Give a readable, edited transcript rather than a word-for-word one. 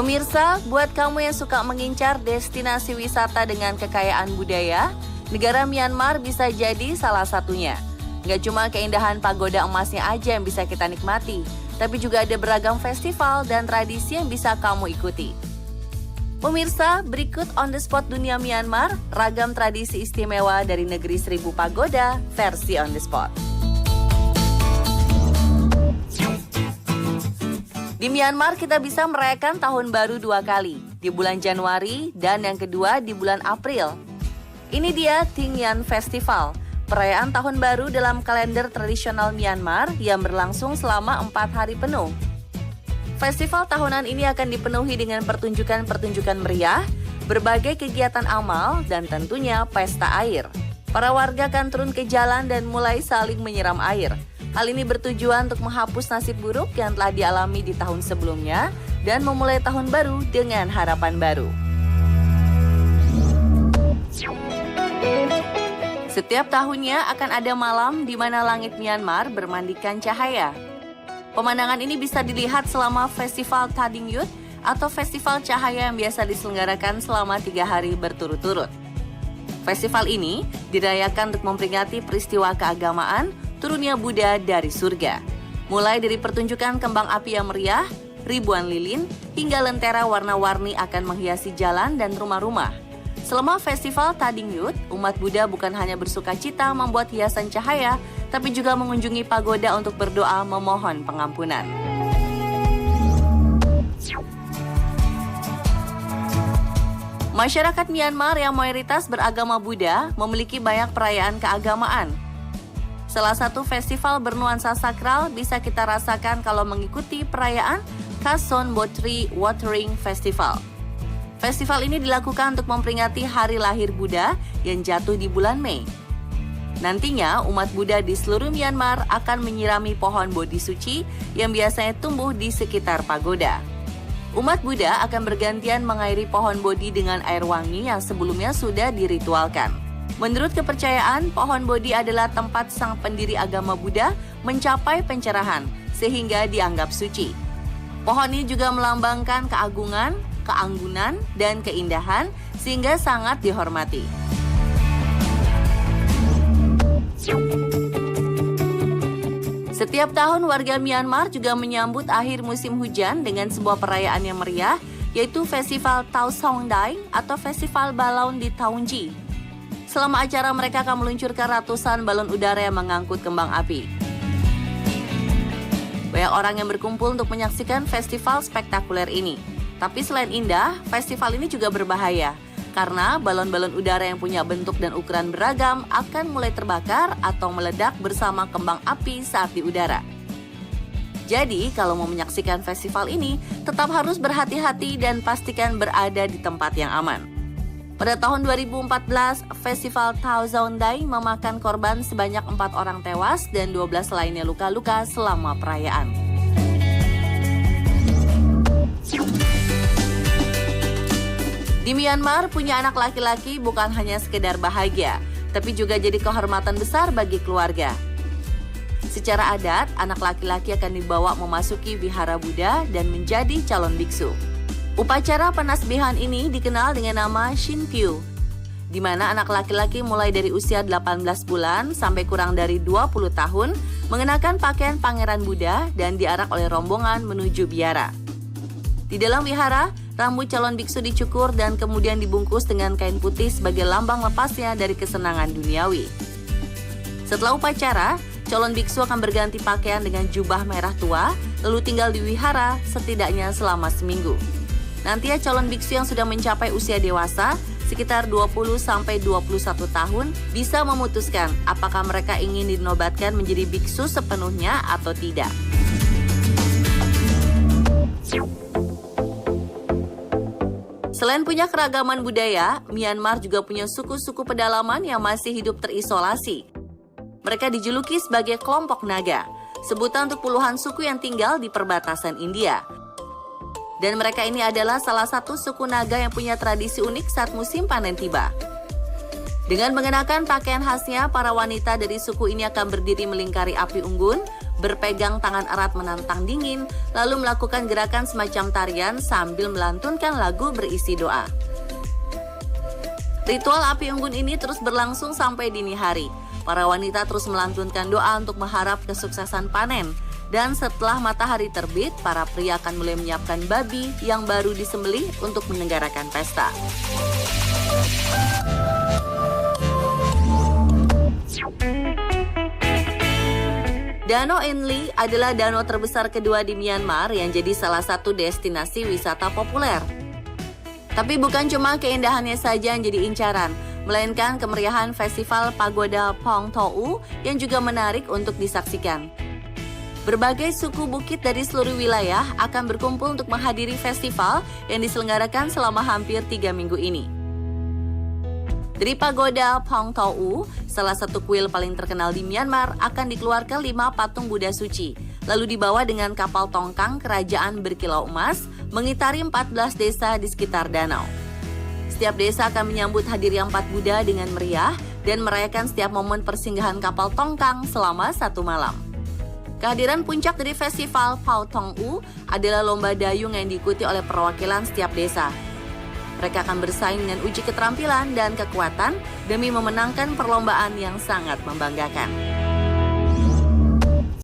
Pemirsa, buat kamu yang suka mengincar destinasi wisata dengan kekayaan budaya, negara Myanmar bisa jadi salah satunya. Nggak cuma keindahan pagoda emasnya aja yang bisa kita nikmati, tapi juga ada beragam festival dan tradisi yang bisa kamu ikuti. Pemirsa, berikut On The Spot Dunia Myanmar, ragam tradisi istimewa dari negeri 1000 pagoda, versi On The Spot. Di Myanmar kita bisa merayakan tahun baru 2 kali, di bulan Januari dan yang kedua di bulan April. Ini dia Thi Ngan Festival, perayaan tahun baru dalam kalender tradisional Myanmar yang berlangsung selama 4 hari penuh. Festival tahunan ini akan dipenuhi dengan pertunjukan-pertunjukan meriah, berbagai kegiatan amal, dan tentunya pesta air. Para warga akan turun ke jalan dan mulai saling menyiram air. Hal ini bertujuan untuk menghapus nasib buruk yang telah dialami di tahun sebelumnya dan memulai tahun baru dengan harapan baru. Setiap tahunnya akan ada malam di mana langit Myanmar bermandikan cahaya. Pemandangan ini bisa dilihat selama Festival Tha Ding Yut atau Festival Cahaya yang biasa diselenggarakan selama 3 hari berturut-turut. Festival ini dirayakan untuk memperingati peristiwa keagamaan turunnya Buddha dari surga. Mulai dari pertunjukan kembang api yang meriah, ribuan lilin, hingga lentera warna-warni akan menghiasi jalan dan rumah-rumah. Selama Festival Tha Ding Yut, umat Buddha bukan hanya bersuka cita membuat hiasan cahaya, tapi juga mengunjungi pagoda untuk berdoa memohon pengampunan. Masyarakat Myanmar yang mayoritas beragama Buddha memiliki banyak perayaan keagamaan. Salah satu festival bernuansa sakral bisa kita rasakan kalau mengikuti perayaan Kason Botri Watering Festival. Festival ini dilakukan untuk memperingati hari lahir Buddha yang jatuh di bulan Mei. Nantinya, umat Buddha di seluruh Myanmar akan menyirami pohon bodhi suci yang biasanya tumbuh di sekitar pagoda. Umat Buddha akan bergantian mengairi pohon bodhi dengan air wangi yang sebelumnya sudah diritualkan. Menurut kepercayaan, pohon bodhi adalah tempat sang pendiri agama Buddha mencapai pencerahan, sehingga dianggap suci. Pohon ini juga melambangkan keagungan, keanggunan, dan keindahan, sehingga sangat dihormati. Setiap tahun warga Myanmar juga menyambut akhir musim hujan dengan sebuah perayaan yang meriah, yaitu Festival Tau Song Dai atau Festival Balon di Taunji. Selama acara mereka akan meluncurkan ratusan balon udara yang mengangkut kembang api. Banyak orang yang berkumpul untuk menyaksikan festival spektakuler ini. Tapi selain indah, festival ini juga berbahaya. Karena balon-balon udara yang punya bentuk dan ukuran beragam akan mulai terbakar atau meledak bersama kembang api saat di udara. Jadi, kalau mau menyaksikan festival ini, tetap harus berhati-hati dan pastikan berada di tempat yang aman. Pada tahun 2014, Festival Tau Zaun Dai memakan korban sebanyak 4 orang tewas dan 12 lainnya luka-luka selama perayaan. Di Myanmar, punya anak laki-laki bukan hanya sekedar bahagia, tapi juga jadi kehormatan besar bagi keluarga. Secara adat, anak laki-laki akan dibawa memasuki vihara Buddha dan menjadi calon biksu. Upacara penasbihan ini dikenal dengan nama Shinpyu, di mana anak laki-laki mulai dari usia 18 bulan sampai kurang dari 20 tahun mengenakan pakaian pangeran Buddha dan diarak oleh rombongan menuju biara. Di dalam wihara, rambut calon biksu dicukur dan kemudian dibungkus dengan kain putih sebagai lambang lepasnya dari kesenangan duniawi. Setelah upacara, calon biksu akan berganti pakaian dengan jubah merah tua, lalu tinggal di wihara setidaknya selama seminggu. Nanti calon biksu yang sudah mencapai usia dewasa, sekitar 20-21 tahun, bisa memutuskan apakah mereka ingin dinobatkan menjadi biksu sepenuhnya atau tidak. Selain punya keragaman budaya, Myanmar juga punya suku-suku pedalaman yang masih hidup terisolasi. Mereka dijuluki sebagai kelompok naga, sebutan untuk puluhan suku yang tinggal di perbatasan India. Dan mereka ini adalah salah satu suku naga yang punya tradisi unik saat musim panen tiba. Dengan mengenakan pakaian khasnya, para wanita dari suku ini akan berdiri melingkari api unggun, berpegang tangan erat menantang dingin, lalu melakukan gerakan semacam tarian sambil melantunkan lagu berisi doa. Ritual api unggun ini terus berlangsung sampai dini hari. Para wanita terus melantunkan doa untuk mengharap kesuksesan panen. Dan setelah matahari terbit, para pria akan mulai menyiapkan babi yang baru disembelih untuk menyelenggarakan pesta. Danau Enli adalah danau terbesar kedua di Myanmar yang jadi salah satu destinasi wisata populer. Tapi bukan cuma keindahannya saja yang jadi incaran, melainkan kemeriahan festival Pagoda Phong Tau yang juga menarik untuk disaksikan. Berbagai suku bukit dari seluruh wilayah akan berkumpul untuk menghadiri festival yang diselenggarakan selama hampir 3 minggu ini. Dari Pagoda Phong Tau, salah satu kuil paling terkenal di Myanmar, akan dikeluarkan 5 patung Buddha suci, lalu dibawa dengan kapal tongkang kerajaan berkilau emas, mengitari 14 desa di sekitar danau. Setiap desa akan menyambut hadirnya 4 Buddha dengan meriah dan merayakan setiap momen persinggahan kapal tongkang selama 1 malam. Kehadiran puncak dari festival Pau Tong U adalah lomba dayung yang diikuti oleh perwakilan setiap desa. Mereka akan bersaing dengan uji keterampilan dan kekuatan demi memenangkan perlombaan yang sangat membanggakan.